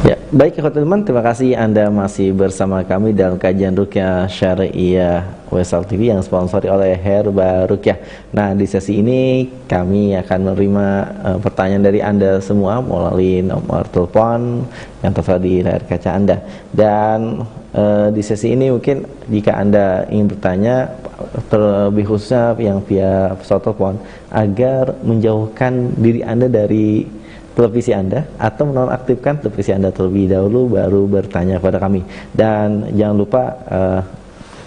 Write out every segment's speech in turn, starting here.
Ya, baik teman-teman, terima kasih Anda masih bersama kami dalam kajian Ruqyah Syariah Wesal TV yang sponsori oleh Herba Ruqyah. Nah, di sesi ini kami akan menerima pertanyaan dari Anda semua melalui nomor telepon yang tertera di layar kaca Anda. Dan di sesi ini mungkin jika Anda ingin bertanya, terlebih khususnya yang via pesawat telepon, agar menjauhkan diri Anda dari televisi Anda atau menonaktifkan televisi Anda terlebih dahulu baru bertanya kepada kami. Dan jangan lupa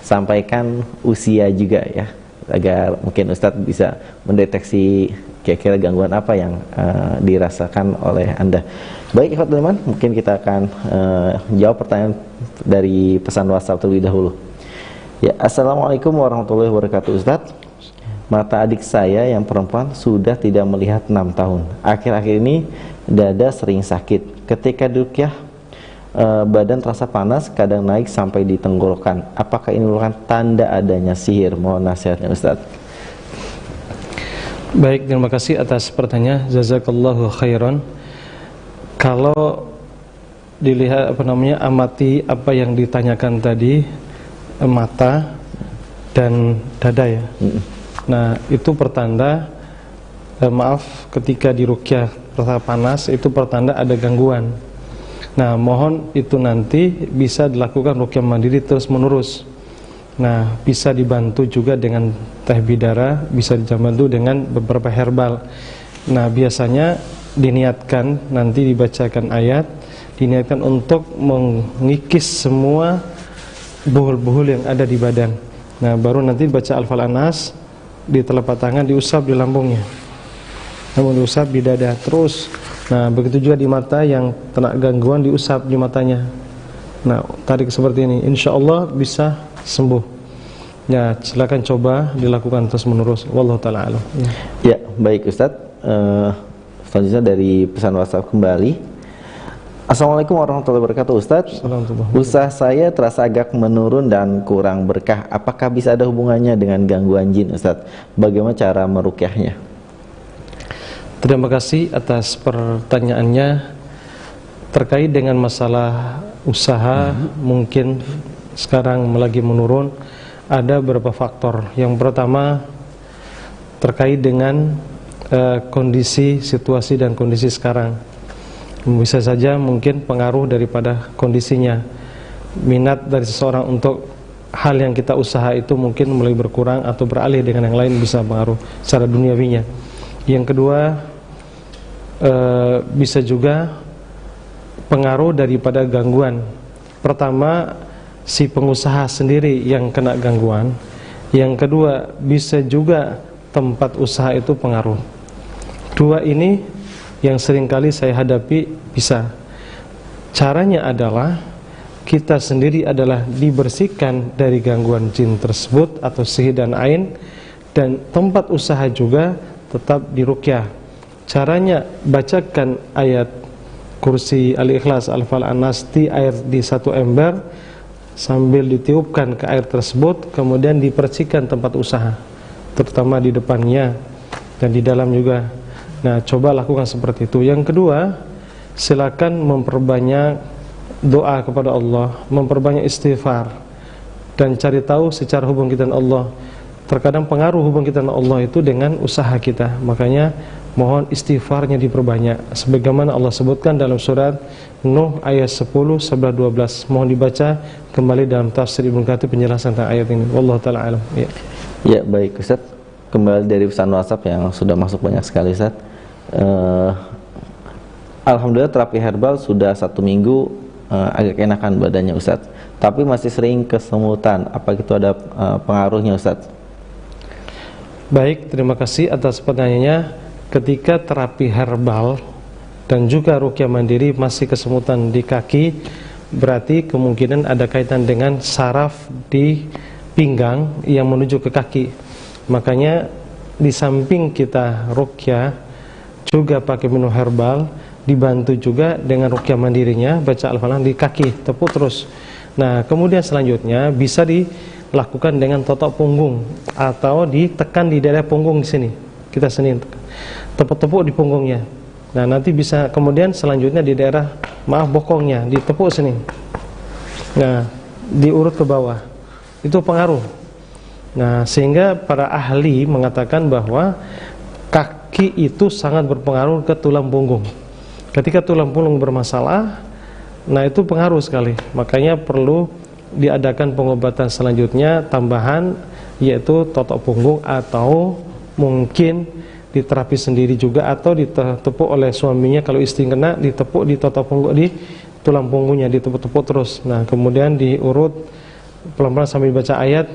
sampaikan usia juga ya, agar mungkin Ustadz bisa mendeteksi kira-kira gangguan apa yang dirasakan oleh Anda. Baik teman-teman, mungkin kita akan jawab pertanyaan dari pesan WhatsApp terlebih dahulu. Ya, Assalamualaikum warahmatullahi wabarakatuh Ustadz. Mata adik saya yang perempuan sudah tidak melihat 6 tahun. Akhir-akhir ini dada sering sakit. Ketika ruqyah badan terasa panas, kadang naik sampai di tenggorokan. Apakah ini merupakan tanda adanya sihir? Mohon nasihatnya Ustaz. Baik, terima kasih atas pertanyaan. Jazakallahu khairan. Kalau dilihat amati apa yang ditanyakan tadi, mata dan dada ya. Nah, itu pertanda ketika di ruqyah terasa panas, itu pertanda ada gangguan. Nah, mohon itu nanti bisa dilakukan ruqyah mandiri terus menerus. Nah, bisa dibantu juga dengan teh bidara, bisa dibantu dengan beberapa herbal. Nah, biasanya diniatkan, nanti dibacakan ayat, diniatkan untuk mengikis semua buhul-buhul yang ada di badan. Nah, baru nanti baca Al-Falaq di telapak tangan, diusap di lambungnya, namun diusap di dada terus. Nah, begitu juga di mata yang kena gangguan, diusap di matanya. Nah, tarik seperti ini, insya Allah bisa sembuh. Ya, silakan coba dilakukan terus menerus. Wallahu ta'ala alam. Ya, baik Ustadz. Selanjutnya dari pesan WhatsApp kembali. Assalamualaikum warahmatullahi wabarakatuh Ustadz. Usaha saya terasa agak menurun dan kurang berkah. Apakah bisa ada hubungannya dengan gangguan jin Ustadz? Bagaimana cara meruqyahnya? Terima kasih atas pertanyaannya. Terkait dengan masalah usaha, mungkin sekarang lagi menurun. Ada beberapa faktor. Yang pertama terkait dengan kondisi, situasi dan kondisi sekarang. Bisa saja mungkin pengaruh daripada kondisinya. Minat dari seseorang untuk hal yang kita usaha itu mungkin mulai berkurang atau beralih dengan yang lain, bisa pengaruh secara duniawinya. Yang kedua, bisa juga pengaruh daripada gangguan. Pertama, si pengusaha sendiri yang kena gangguan. Yang kedua, bisa juga tempat usaha itu pengaruh. Dua ini yang seringkali saya hadapi bisa. Caranya adalah kita sendiri adalah dibersihkan dari gangguan jin tersebut atau sihir dan ain, dan tempat usaha juga tetap diruqyah. Caranya bacakan ayat kursi Al-Ikhlas, Al-Falaq, An-Nas di air di satu ember sambil ditiupkan ke air tersebut, kemudian dibersihkan tempat usaha, terutama di depannya dan di dalam juga. Nah, coba lakukan seperti itu. Yang kedua, silakan memperbanyak doa kepada Allah, memperbanyak istighfar, dan cari tahu secara hubungan kita dengan Allah. Terkadang pengaruh hubungan kita dengan Allah itu dengan usaha kita. Makanya mohon istighfarnya diperbanyak. Sebagaimana Allah sebutkan dalam surat Nuh ayat 10, 11, 12. Mohon dibaca kembali dalam tafsir Ibnu Katsir penjelasan tentang ayat ini. Wallahu ta'ala alam. Ya, baik Ustaz. Kembali dari pesan WhatsApp yang sudah masuk banyak sekali Ustaz. Alhamdulillah terapi herbal sudah 1 minggu agak enakan badannya Ustaz, tapi masih sering kesemutan. Apa itu ada pengaruhnya Ustaz? Baik, terima kasih atas pertanyaannya. Ketika terapi herbal dan juga ruqyah mandiri masih kesemutan di kaki, berarti kemungkinan ada kaitan dengan saraf di pinggang yang menuju ke kaki. Makanya di samping kita ruqyah juga pakai minum herbal, dibantu juga dengan ruqyah mandirinya, baca Al-Falaq di kaki, tepuk terus. Nah, kemudian selanjutnya bisa dilakukan dengan totok punggung atau ditekan di daerah punggung di sini. Kita sini tepuk-tepuk di punggungnya. Nah, nanti bisa kemudian selanjutnya di daerah bokongnya ditepuk sini. Nah, diurut ke bawah. Itu pengaruh. Nah, sehingga para ahli mengatakan bahwa kaki itu sangat berpengaruh ke tulang punggung. Ketika tulang punggung bermasalah, nah itu pengaruh sekali. Makanya perlu diadakan pengobatan selanjutnya tambahan, yaitu totok punggung, atau mungkin diterapi sendiri juga, atau ditepuk oleh suaminya. Kalau istri kena, ditepuk di totok punggung, di tulang punggungnya, ditepuk-tepuk terus. Nah, kemudian diurut pelan-pelan sambil baca ayat.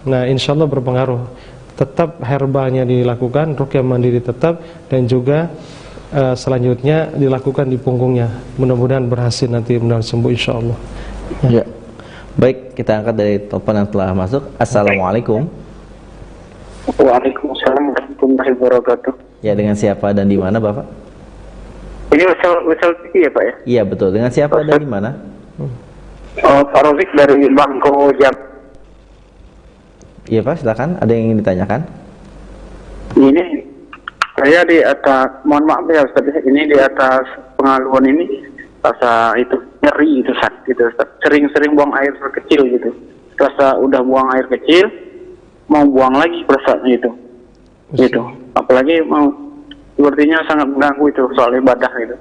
Nah, insya Allah berpengaruh. Tetap herbalnya dilakukan, ruqyah mandiri tetap, dan juga selanjutnya dilakukan di punggungnya. Mudah-mudahan berhasil nanti, mudah-mudahan sembuh insya Allah. Ya. Baik, kita angkat dari telepon yang telah masuk. Assalamualaikum. Waalaikumsalam warahmatullahi wabarakatuh. Ya, dengan siapa dan di mana, Bapak? Ini Wisal TV ya, Pak ya? Iya, betul. Dengan siapa dan di mana? Pak Rafiq dari Bangko Jam. Iya, Pak, silakan. Ada yang ingin ditanyakan? Ini saya di atas, mohon maaf ya Ustaz, ini di atas pengaluan ini rasa itu nyeri itu sakit gitu Ustaz. Sering-sering buang air kecil gitu. Rasa udah buang air kecil, mau buang lagi perasaannya itu. Gitu. Apalagi mau sepertinya sangat mengganggu itu soal ibadah gitu.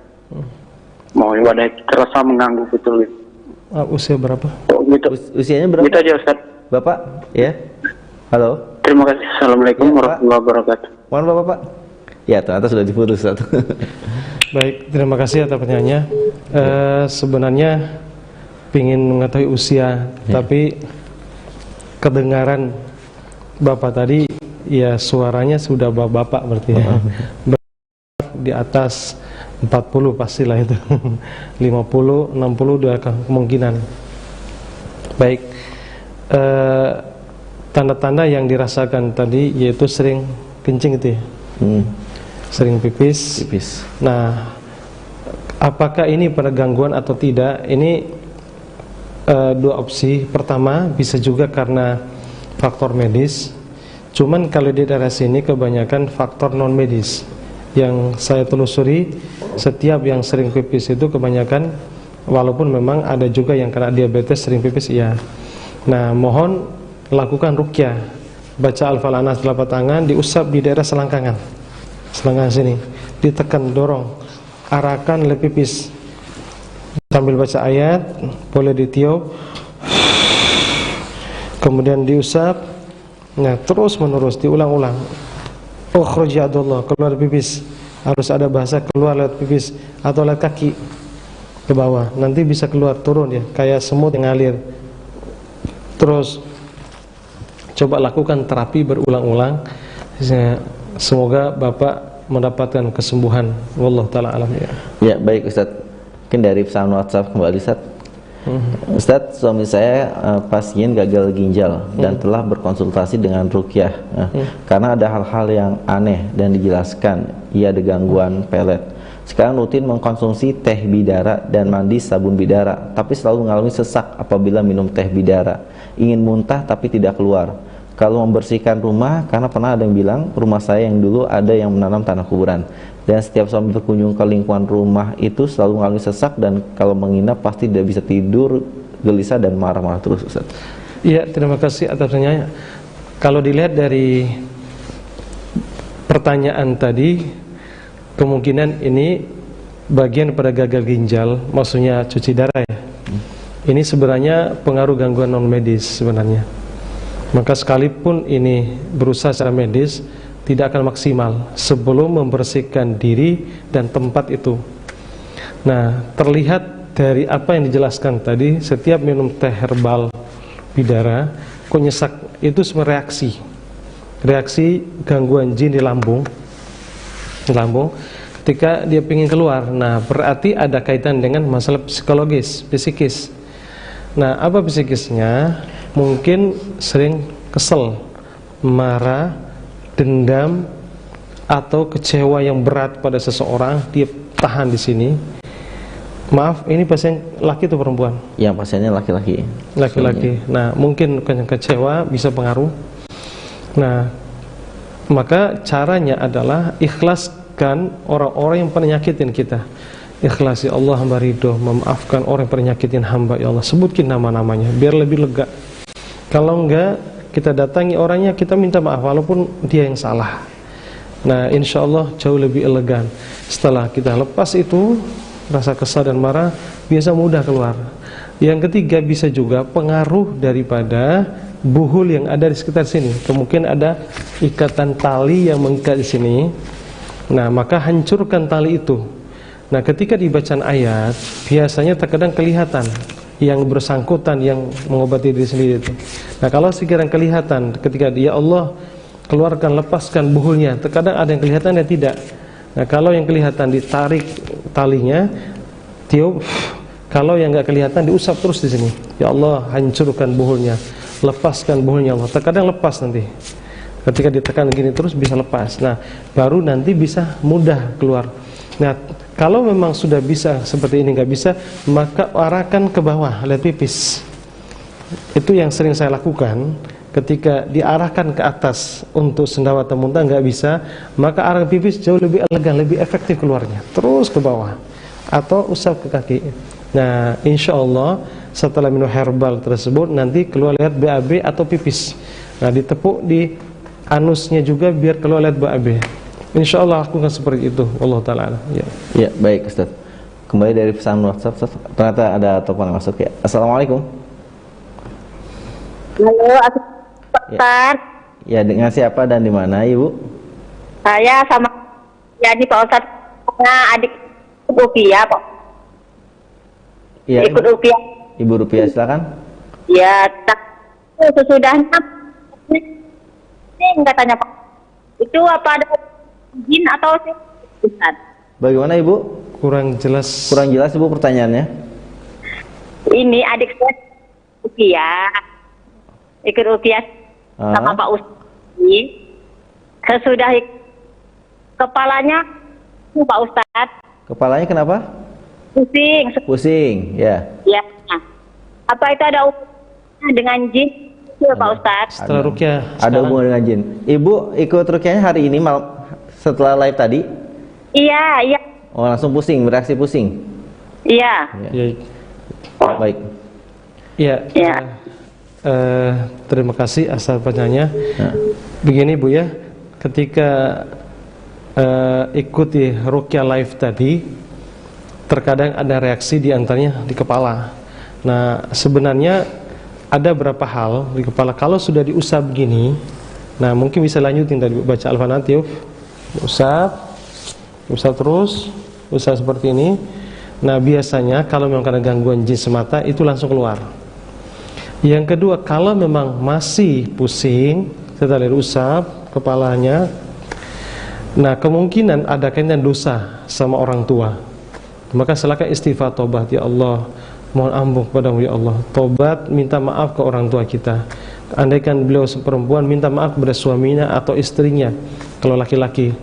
Mau ibadah terasa mengganggu betul gitu. Usia berapa? Oh, gitu. Usianya berapa? Gitu aja Ustaz. Bapak, ya. Halo. Terima kasih. Assalamualaikum Ya, Pak. warahmatullahi wabarakatuh. Mohon Bapak. Ya, ternyata sudah diputus satu. Baik, terima kasih atas pertanyaannya. Sebenarnya ingin mengetahui usia, tapi kedengaran Bapak tadi, ya suaranya sudah bapak berarti ya. Di atas 40 pastilah itu. 50, 60 udah kemungkinan. Baik. Tanda-tanda yang dirasakan tadi yaitu sering kencing itu ya. Sering pipis. Nah, apakah ini pada gangguan atau tidak? Ini dua opsi. Pertama, bisa juga karena faktor medis. Cuman kalau di daerah sini kebanyakan faktor non medis. Yang saya telusuri, setiap yang sering pipis itu kebanyakan, walaupun memang ada juga yang kena diabetes sering pipis, iya. Nah, mohon lakukan ruqyah. Baca Al-Falaq telapak tangan, diusap di daerah selangkangan. Selangkangan sini, ditekan, dorong, arahkan oleh pipis. Sambil baca ayat, boleh ditiup. Kemudian diusap. Nah, terus menerus diulang-ulang. Ukhruj ya Allah, keluar pipis. Harus ada bahasa keluar lewat pipis atau lewat kaki ke bawah. Nanti bisa keluar turun ya, kayak semut yang ngalir. Terus coba lakukan terapi berulang-ulang. Semoga Bapak mendapatkan kesembuhan. Wallahu taala alam ya. Ya, baik Ustaz. Mungkin dari pesan WhatsApp kembali Ustaz. Ustaz, suami saya pasien gagal ginjal dan telah berkonsultasi dengan ruqyah karena ada hal-hal yang aneh dan dijelaskan ia ada gangguan pelet. Sekarang rutin mengkonsumsi teh bidara dan mandi sabun bidara, tapi selalu mengalami sesak apabila minum teh bidara. Ingin muntah tapi tidak keluar. Kalau membersihkan rumah, karena pernah ada yang bilang rumah saya yang dulu ada yang menanam tanah kuburan, dan setiap suami berkunjung ke lingkungan rumah itu selalu mengalami sesak, dan kalau menginap pasti tidak bisa tidur, gelisah dan marah-marah terus Ustaz. Iya, terima kasih atas pertanyaannya. Kalau dilihat dari pertanyaan tadi, kemungkinan ini bagian pada gagal ginjal, maksudnya cuci darah ya. Ini sebenarnya pengaruh gangguan non medis sebenarnya. Maka sekalipun ini berusaha secara medis, tidak akan maksimal sebelum membersihkan diri dan tempat itu. Nah, terlihat dari apa yang dijelaskan tadi, setiap minum teh herbal bidara, kok nyesak, itu semua reaksi gangguan jin di lambung ketika dia ingin keluar. Nah, berarti ada kaitan dengan masalah psikis. Nah, apa psikisnya? Mungkin sering kesel, marah, dendam, atau kecewa yang berat pada seseorang, dia tahan di sini. Maaf, ini pasien laki atau perempuan? Yang pasiennya laki-laki. Laki-laki. Nah, mungkin kecewa bisa pengaruh. Nah, maka caranya adalah ikhlas memaafkan orang-orang yang pernah nyakitin kita. Ikhlas, ya Allah, hamba ridho memaafkan orang yang pernah nyakitin hamba, ya Allah. Sebutkin nama-namanya biar lebih lega. Kalau enggak, kita datangi orangnya, kita minta maaf walaupun dia yang salah. Nah, insya Allah jauh lebih elegan. Setelah kita lepas itu rasa kesal dan marah, biasa mudah keluar. Yang ketiga, bisa juga pengaruh daripada buhul yang ada di sekitar sini. Kemungkinan ada ikatan tali yang mengikat di sini. Nah, maka hancurkan tali itu. Nah, ketika dibacaan ayat, biasanya terkadang kelihatan yang bersangkutan yang mengobati diri sendiri itu. Nah, kalau sekiranya kelihatan ketika dia Allah keluarkan, lepaskan buhulnya, terkadang ada yang kelihatan dan tidak. Nah, kalau yang kelihatan ditarik talinya, tiup. Kalau yang enggak kelihatan diusap terus di sini. Ya Allah, hancurkan buhulnya, lepaskan buhulnya Allah. Terkadang lepas nanti. Ketika ditekan gini terus bisa lepas. Nah, baru nanti bisa mudah keluar. Nah, kalau memang sudah bisa seperti ini, enggak bisa, maka arahkan ke bawah, lihat pipis. Itu yang sering saya lakukan. Ketika diarahkan ke atas untuk sendawa atau muntah enggak bisa, maka arah pipis jauh lebih elegan, lebih efektif keluarnya. Terus ke bawah atau usap ke kaki. Nah, insya Allah setelah minum herbal tersebut nanti keluar lihat BAB atau pipis. Nah, ditepuk di anusnya juga biar keluar lihat BAB. Insya Allah lakukan seperti itu. Allah Ta'ala. Ya. Ya, baik Ustaz. Kembali dari pesan WhatsApp, Ustaz. Ternyata ada telepon yang masuk ya. Assalamualaikum. Halo, Ustaz. Ya, dengan siapa dan di mana, Ibu? Saya sama jadi Pak Ustaz, adik Rupiah, Pak. Ya, Ikut Rupiah. Ibu Rupiah, silakan. Ya, sesudahnya ini enggak tanya Pak. Itu apa ada izin atau sih, Ustaz? Bagaimana, Ibu? Kurang jelas. Kurang jelas, Ibu, pertanyaannya. Ini adik saya Rupiah. Ikut Rupiah sama Pak Ustaz. Sesudah kepalanya Pak Ustaz. Kepalanya kenapa? Pusing. Pusing, ya. Ya. Apa itu ada hubungannya dengan jin? Ya, Pak Ustaz. Setelah rukyah Ada hubungan dengan jin. Ibu ikut rukyahnya hari ini malam setelah live tadi? Iya, iya. Oh, langsung pusing, bereaksi pusing. Iya. Ya. Baik. Ya. Ya. Terima kasih asal pertanyaannya. Nah. Begini Bu ya, ketika ikuti rukyah live tadi, terkadang ada reaksi di antaranya di kepala. Nah, sebenarnya ada beberapa hal di kepala. Kalau sudah diusap begini, nah mungkin bisa lanjutin tadi baca Al-Fatihah, usap terus, usap seperti ini. Nah, biasanya kalau memang karena gangguan jin semata itu langsung keluar. Yang kedua, kalau memang masih pusing setelah diusap kepalanya, nah kemungkinan ada kaitan dosa sama orang tua. Maka silakan istighfar, tobat, ya Allah, mohon ampun kepadamu ya Allah, tobat, minta maaf ke orang tua kita. Andaikan beliau perempuan, minta maaf kepada suaminya atau istrinya. Kalau laki-laki,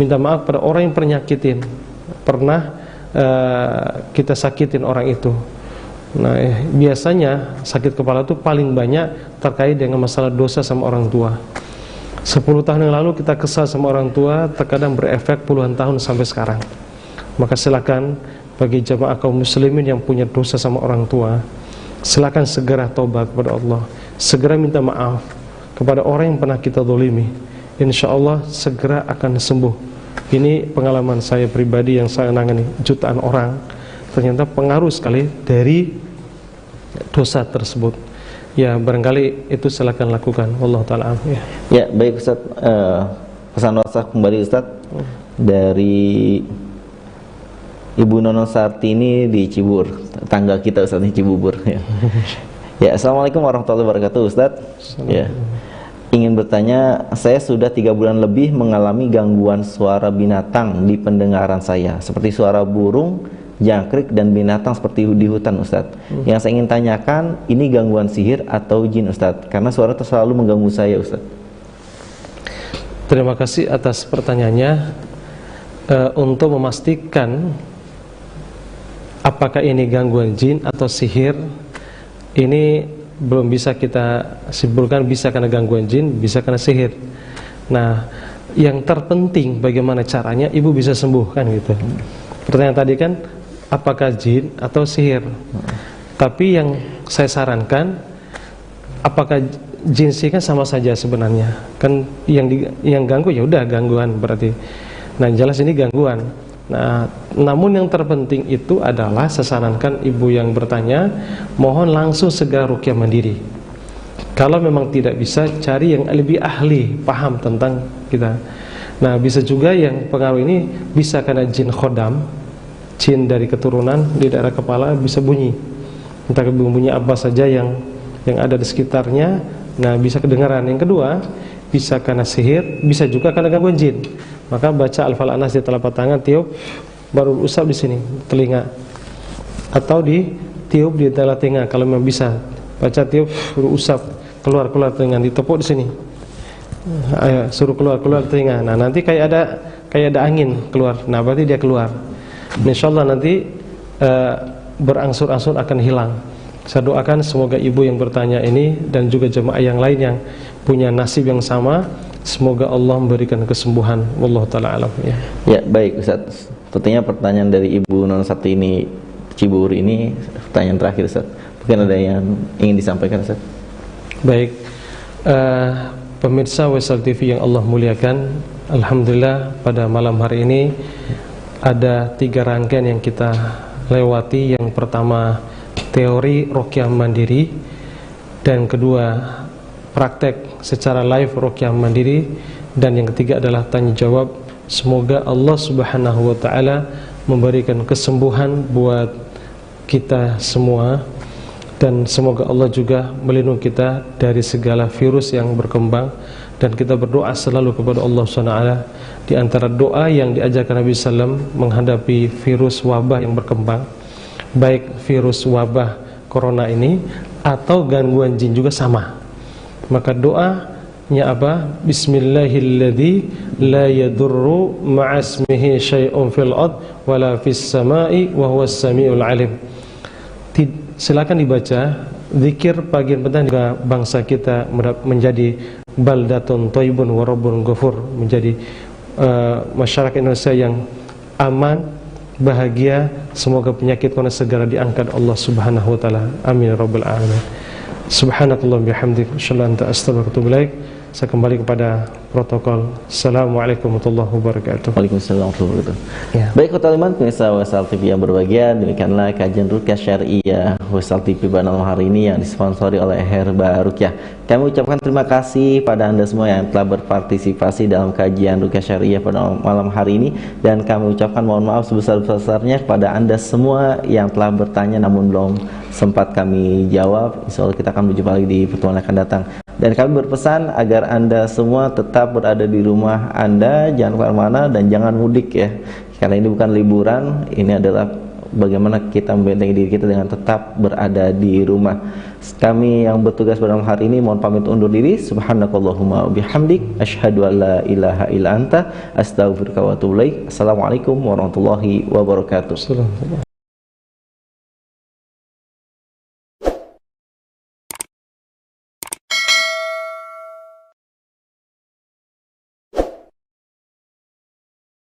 minta maaf pada orang yang pernah nyakitin, pernah kita sakitin orang itu. Nah, biasanya sakit kepala itu paling banyak terkait dengan masalah dosa sama orang tua. 10 tahun yang lalu kita kesal sama orang tua, terkadang berefek puluhan tahun sampai sekarang. Maka silakan bagi jamaah kaum muslimin yang punya dosa sama orang tua, silakan segera taubat kepada Allah, segera minta maaf kepada orang yang pernah kita zalimi. Insya Allah segera akan sembuh. Ini pengalaman saya pribadi yang saya nangani jutaan orang. Ternyata pengaruh sekali dari dosa tersebut. Ya, barangkali itu silakan lakukan. Wallahu taala. Ya, baik Ustaz. Pesan WhatsApp kembali Ustaz dari Ibu Nono Sartini di Cibubur, tangga kita Ustaz di Cibubur. Ya. Ya, assalamualaikum warahmatullahi wabarakatuh Ustaz. Ya, ingin bertanya, saya sudah 3 bulan lebih mengalami gangguan suara binatang di pendengaran saya, seperti suara burung, jangkrik dan binatang seperti di hutan Ustadz. Yang saya ingin tanyakan, ini gangguan sihir atau jin Ustadz? Karena suara itu selalu mengganggu saya Ustadz. Terima kasih atas pertanyaannya. Untuk memastikan apakah ini gangguan jin atau sihir, ini belum bisa kita simpulkan bisa karena gangguan jin, bisa karena sihir. Nah, yang terpenting bagaimana caranya ibu bisa sembuh kan gitu. Pertanyaan tadi kan apakah jin atau sihir? Tapi yang saya sarankan, apakah jin sihir kan sama saja sebenarnya. Kan yang ganggu ya udah gangguan berarti. Nah, jelas ini gangguan. Nah, namun yang terpenting itu adalah saya sarankan ibu yang bertanya mohon langsung segera ruqyah mandiri. Kalau memang tidak bisa, cari yang lebih ahli, paham tentang kita. Nah, bisa juga yang pengaruh ini bisa karena jin khodam, jin dari keturunan di daerah kepala bisa bunyi. Entah bunyi apa saja yang ada di sekitarnya. Nah, bisa kedengaran. Yang kedua, bisa karena sihir, bisa juga karena gangguan jin. Maka baca Al-Falaq Nas di telapak tangan, tiup, baru usap di sini telinga, atau ditiup di dalam telinga kalau memang bisa. Baca tiup, baru usap keluar telinga, ditepuk di sini. Ayo, suruh keluar telinga. Nah, nanti kayak ada angin keluar. Nah, berarti dia keluar. Insyaallah nanti berangsur-angsur akan hilang. Saya doakan semoga ibu yang bertanya ini dan juga jemaah yang lain yang punya nasib yang sama, semoga Allah memberikan kesembuhan. Wallahu taala alam ya. Ya, baik Ustaz. Sepertinya pertanyaan dari Ibu Non Sakti ini Cibubur ini pertanyaan terakhir Ustaz. Mungkin ada yang ingin disampaikan Ustaz. Baik. Pemirsa Wesal TV yang Allah muliakan, alhamdulillah pada malam hari ini ada 3 rangkaian yang kita lewati. Yang pertama teori ruqyah mandiri, dan kedua praktek secara live ruqyah mandiri, dan yang ketiga adalah tanya jawab. Semoga Allah Subhanahu wa taala memberikan kesembuhan buat kita semua, dan semoga Allah juga melindungi kita dari segala virus yang berkembang. Dan kita berdoa selalu kepada Allah SWT. Di antara doa yang diajarkan Nabi SAW menghadapi virus wabah yang berkembang, baik virus wabah corona ini atau gangguan jin juga sama. Maka doanya apa? Bismillahilladzi la yadurru ma'asmihi syai'un fil ard wala fis sama'i wa huwas samiul alim. Silakan dibaca zikir pagi dan petang juga bangsa kita menjadi baldatun thayyibun wa rabbun ghafur, menjadi masyarakat Indonesia yang aman, bahagia. Semoga penyakit corona segera diangkat Allah Subhanahu wa taala. Amin ya rabbal alamin. Subhanakallah bihamdik, asyhadu an la ilaha illa anta, astaghfiruka wa atubu ilaik. Saya kembali kepada protokol. Assalamualaikum warahmatullahi wabarakatuh. Waalaikumsalam warahmatullahi wabarakatuh. Ya. Baik khotaliman pemirsa Wesal TV yang berbahagia, demikianlah kajian ruqyah syariah Wesal TV pada malam hari ini yang disponsori oleh Herba Ruqyah. Kami ucapkan terima kasih pada Anda semua yang telah berpartisipasi dalam kajian ruqyah syariah pada malam hari ini, dan kami ucapkan mohon maaf sebesar-besarnya kepada Anda semua yang telah bertanya namun belum sempat kami jawab. Insyaallah kita akan berjumpa lagi di pertemuan akan datang. Dan kami berpesan agar Anda semua tetap berada di rumah Anda, jangan kemana-mana dan jangan mudik ya. Karena ini bukan liburan, ini adalah bagaimana kita membentengi diri kita dengan tetap berada di rumah. Kami yang bertugas pada malam hari ini mohon pamit undur diri. Subhanakallahumma bihamdik, asyhadu an la ilaha illa anta, astaghfiruka wa atubu ilaik. Assalamualaikum warahmatullahi wabarakatuh.